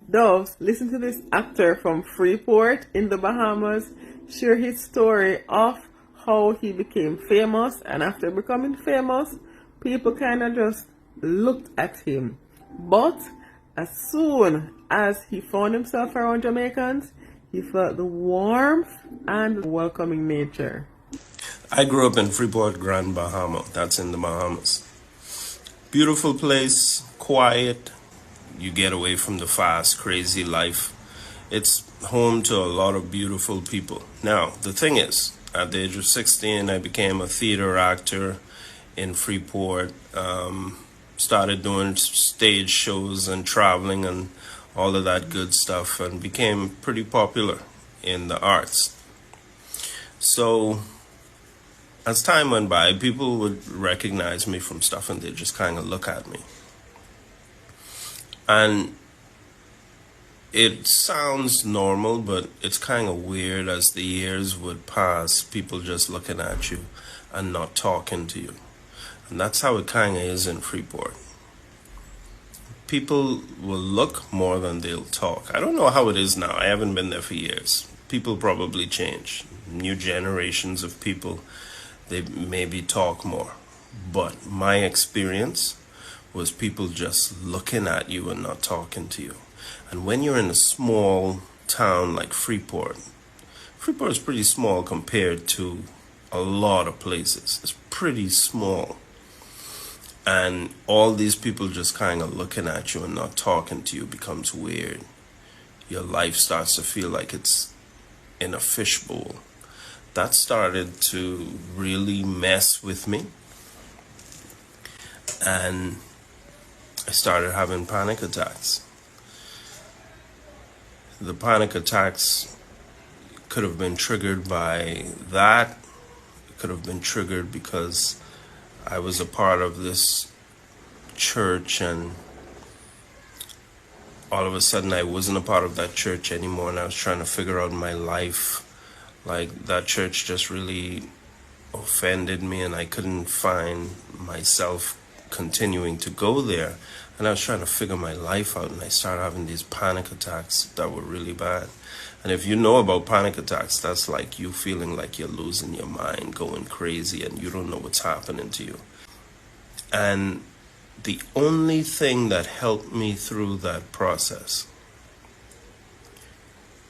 Doves, listen to this actor from Freeport in the Bahamas share his story of how he became famous, and after becoming famous, people kind of just looked at him. But as soon as he found himself around Jamaicans, he felt the warmth and welcoming nature. I grew up in Freeport, Grand Bahama. That's in the Bahamas. Beautiful place, quiet. You get away from the fast, crazy life. It's home to a lot of beautiful people. Now, the thing is, at the age of 16, I became a theater actor in Freeport. Started doing stage shows and traveling and all of that good stuff, and became pretty popular in the arts. So as time went by, people would recognize me from stuff and they just kind of look at me. And it sounds normal, but it's kind of weird as the years would pass, people just looking at you and not talking to you. And that's how it kind of is in Freeport. People will look more than they'll talk. I don't know how it is now. I haven't been there for years. People probably change. New generations of people, they maybe talk more. But my experience was people just looking at you and not talking to you. And when you're in a small town like Freeport, Freeport is pretty small compared to a lot of places. It's pretty small. And all these people just kind of looking at you and not talking to you becomes weird. Your life starts to feel like it's in a fishbowl. That started to really mess with me. And I started having panic attacks. The panic attacks could have been triggered by that. It could have been triggered because I was a part of this church, and all of a sudden I wasn't a part of that church anymore, and I was trying to figure out my life. Like, that church just really offended me, and I couldn't find myself continuing to go there. And I was trying to figure my life out, and I started having these panic attacks that were really bad. And if you know about panic attacks, that's like you feeling like you're losing your mind, going crazy, and you don't know what's happening to you. And the only thing that helped me through that process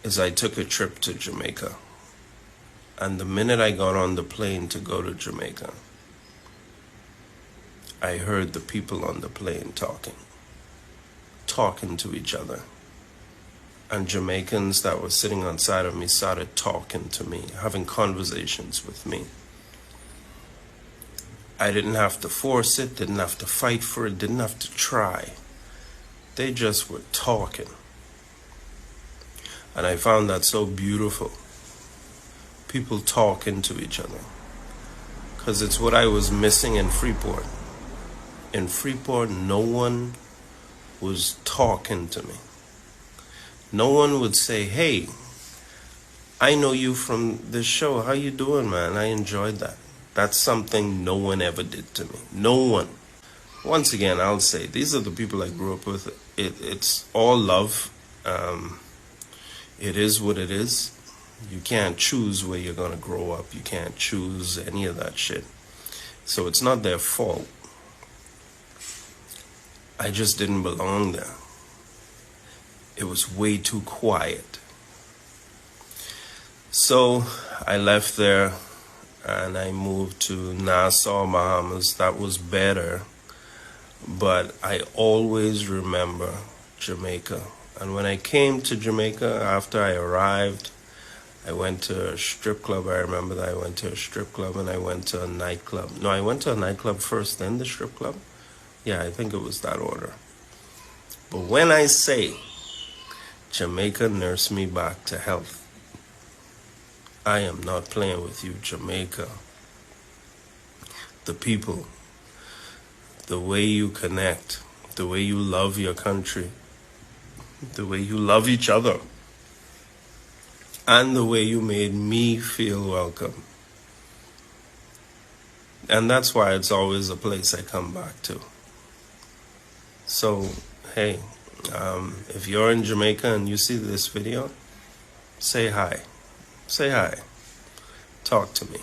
is I took a trip to Jamaica. And the minute I got on the plane to go to Jamaica, I heard the people on the plane talking to each other. And Jamaicans that were sitting on side of me started talking to me, having conversations with me. I didn't have to force it, didn't have to fight for it, didn't have to try. They just were talking. And I found that so beautiful. People talking to each other. Because it's what I was missing in Freeport. In Freeport, no one was talking to me. No one would say, hey, I know you from this show. How you doing, man? I enjoyed that. That's something no one ever did to me. No one. Once again, I'll say, these are the people I grew up with. It's all love. It is what it is. You can't choose where you're going to grow up. You can't choose any of that shit. So it's not their fault. I just didn't belong there. It was way too quiet. So I left there and I moved to Nassau, Bahamas. That was better. But I always remember Jamaica. And when I came to Jamaica, after I arrived, I went to a strip club. I remember that I went to a strip club and I went to a nightclub. No, I went to a nightclub first, then the strip club. Yeah, I think it was that order. But when I say Jamaica nursed me back to health, I am not playing with you, Jamaica. The people, the way you connect, the way you love your country, the way you love each other, and the way you made me feel welcome. And that's why it's always a place I come back to. So, hey, If you're in Jamaica and you see this video, say hi. Say hi. Talk to me.